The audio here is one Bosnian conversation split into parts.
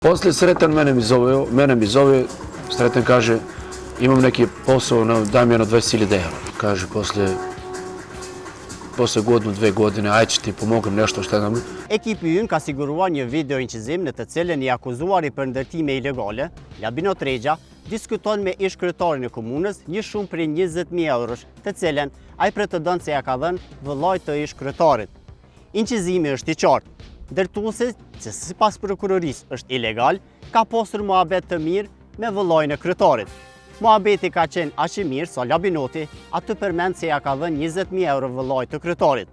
После Сретен мене ми зове, Сретен каже, имам неки посол, дай ми на 20.000 евра. Каже, после годину-две години, ај ќе ти помогам нешто што нам. Ekipi ynë ka siguruar një video inqizim në të cilën i akuzuari për ndërtime ilegale, Labino Tregja, diskuton me ish-kryetarin e komunës një shumë prej 20.000 eurosh, të cilën ai pretendon se ja ka dhënë vëllait të ish-kryetarit. Inqizimi është i qartë. Ndërtuesi, që sipas prokurorisë është ilegal, ka posur muhabet të mirë me vëllain e kryetarit. Muhabeti ka qenë aq i mirë sa Labinoti atë përmend se ja ka dhënë 20.000 euro vëllait të kryetarit.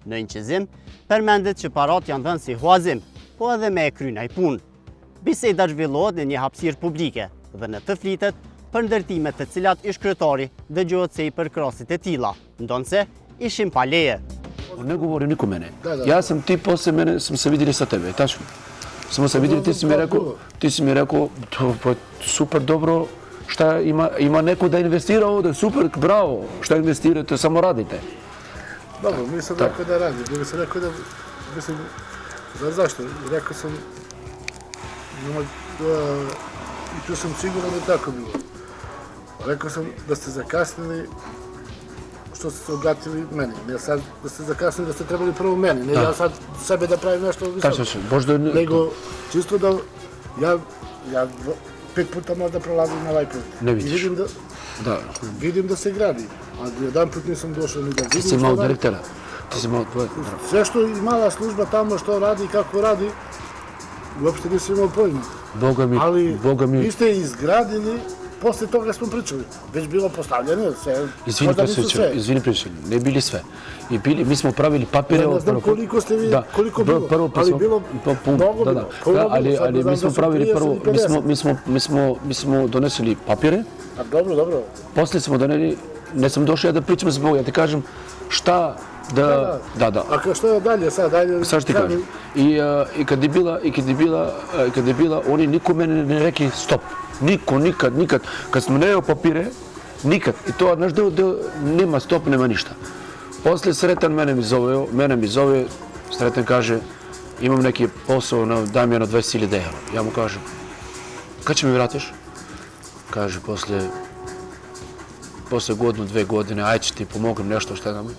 Në inqizim, përmendet që parat janë dhënë si huazim, po edhe me e kryenaj punë. Biseda zhvillohet në një hapësirë publike dhe në të flitet për ndërtimet të cilat ish-kryetari dëgjohet se i përkrasit e tilla, ndonse ishin pa leje. Не говори никој мене. Јас сам ти после мене сум се видели со тебе, тачно. Смо се видели, ти си ми рекол, супер добро, шта има некој да инвестира овде, супер, браво, шта инвестирате, само радите. Добро, мислам некој да ради, би се некој да, мислам, зашто? Рекол сам, и tu сум сигурен да тако било. Рекол сам да сте закаснили, што сте се обратили мене. Не сад да сте закаснили, да сте требали прво мене. Не ја сад себе да правим нешто високо. Него чисто да ја 5 пута може да пролазим на вај пат. Не видиш. Видим да се гради. А еден пат нисам дошол ни да видим. Ти си имал директора. Ти си имал Се што имала служба тамо што ради и како ради, уопште не си имал појма. Бога ми. Ви сте изградили. После тога сме причали. Веќе било поставljeno, се. Извини причали, не били све. И били, ми смо правили папире од прво. Колико сте ви, колико било? Али било много било. Али ми смо правили прво, ми смо донесли папире. А добро. После смо донели, не сам дошол да причам с Бога, ја ти кажам шта да. А што е дале сега? Сега ти кажам. И каде била, они никоме не реки стоп. Никад. Kad smo najeo papire, nikad. I to, znaš, nema stop, nema ništa. Posle Sretan mene mi zove, Sretan kaže, imam neki posao, daj mi na 20.000 evra. Ja mu kažem, kad će mi vratiš? Kaže, posle godinu-dve godine, aj će ti pomogam nešto šta nam.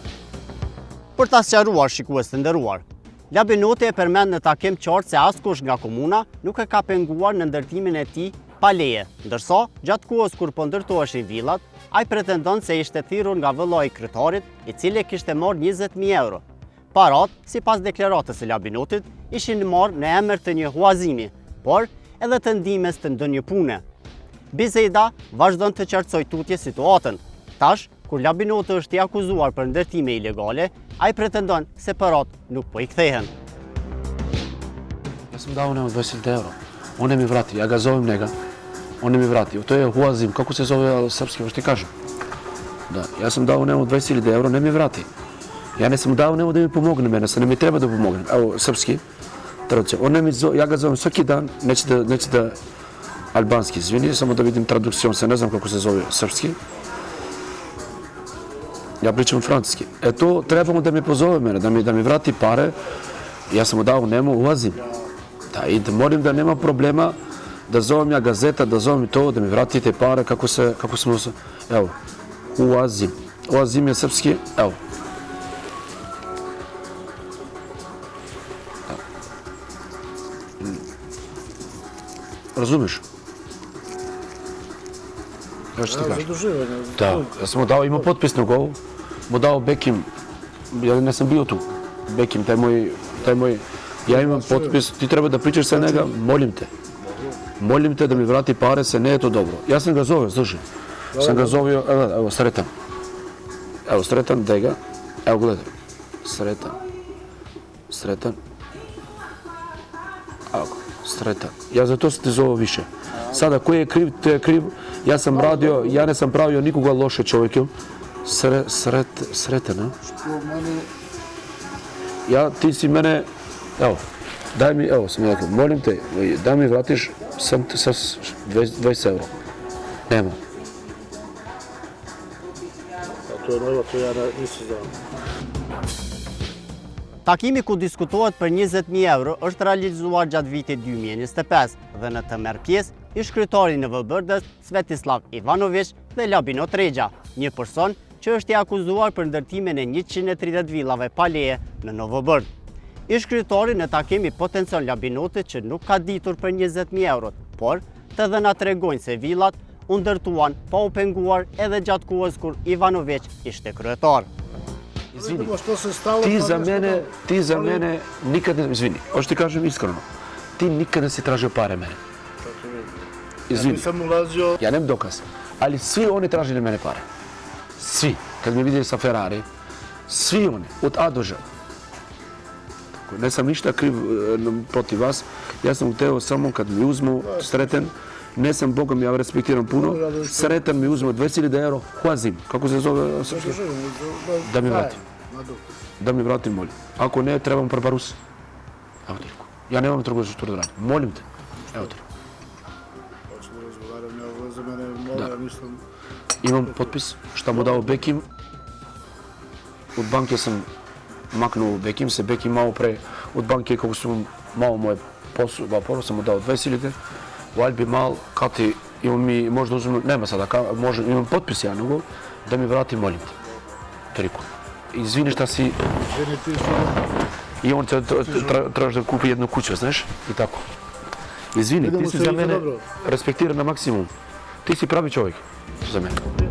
Për ta sqaruar shikues të nderuar, Labinoti e përmend në takim qartë se askush nga komuna nuk e ka penguar në ndërtimin e tij pa leje, ndërsa gjatë kohës kur po ndërtoheshin villat, ai pretendon se ishte thirrur nga vëllai i kryetarit, i cili kishte marrë 20.000 euro. Parat, sipas deklaratës së Labinotit, ishin marrë në emër të një huazimi, por edhe të ndihmës të ndonjë pune. Biseda vazhdon të qartësoj tutje situatën. Tash, kur Labinoti është i akuzuar për ndërtime ilegale, ai pretendon se parat nuk po i kthehen. Ja sam dao njemu 20.000 euro. On ne mi vrati, ja ga zovem njega. On ne mi vrati. To je huazim, kako se zove srpski, baš ti kažem. Da, ja sam dao njemu 20.000 euro, ne mi vrati. Ja ne sam dao njemu da mi pomogne mene, sa ne mi treba da pomogne. Evo, srpski, tradicija. Ja ga zovem svaki dan, neće da albanski, izvini, samo da vidim tradukcijom, se ne znam kako se zove srpski. Ja pričam francuski. To trebamo da mi pozove mene, da mi vrati pare. Ja sam mu dao njemu, huazim. Da, i da molim da nema problema, da zovem ja gazeta, da zovem to, da mi vratite pare, kako smo se, evo, huazim. Huazim je srpski, evo. Razumeš? Zaduživanje. Da, ja sam mu dao, ima potpisnog ovo, mu dao Bekim, ja ne sam bio tu, Bekim, taj moj, ja imam potpis, ti treba da pričaš sa njega, molim te da mi vrati pare, se ne je to dobro. Ja sam ga zoveo, slušaj, sam ga zoveo, evo, Sretan, daj ga, evo gledaj, Sretan, evo, Sretan, ja zato sam te zoveo više. Sada, koji je kriv, te je kriv, ja sam radio, ja ne sam pravio nikoga loše čovjeka, Sretan, a? Ja, ti si mene, evo, daj mi, evo sam rekao, molim te, da mi vratiš sa 20 euro. Nema. To je novo, to ja nisam znao. Takimi ku diskutohet për 20.000 euro është realizuar gjatë vitit 2025 dhe në të merr pjesë ish kryetari në Vëbërdës Svetislav Ivanović dhe Labino Tregja, një person që është i akuzuar për ndërtimin e 130 villave pa leje në Novobërd. Ish kryetari në takimi potencion Labinotit që nuk ka ditur për 20.000 eurot, por të dhe na tregojnë se villat u ndërtuan pa u penguar edhe gjatë kohës kur Ivanović ishte kryetar. Извини, Видимо што се стало. ти за мене никад не, извини, още ти кажем искрено, ти никад не си тражил паре мене. Извини, Nisam ulazio. ja nemam dokaz, ali svi oni tražili mene pare. Svi, kad me vidjeli sa Ferrari, svi oni, od A do Ž. Tako, ne sam ništa kriv protiv vas, ja sam hteo samo kad mi uzmu sreten, ne sam Bogom, ja respektiram puno, sretan mi uzmu 20.000 euro, huazim, kako se zove srpski? Da mi vrati. Da mi vrati, molim. Ako ne, trebam preparus. Evo ti reko. Ja nemam trgovačko da radim. Molim te. Evo ti reko. Hoću da razgovaram, ja za mene molim, ja nisam. Imam potpis šta mu dao Bekim. Od banke sam maknuo Bekim, se Bekim malo pre od banke kako sam malo moje posao sam mu dao 20.000. U Albi mal, kati, imam mi, možda uzmem, nema sada, može, imam potpis ja nego, da mi vrati, molim te. Te reko. Izvini šta si, i on trebaš da kupi jednu kuću, znaš, i tako. Izvini, ti si za mene respektiran na maksimum. Ti si pravi čovjek za mene.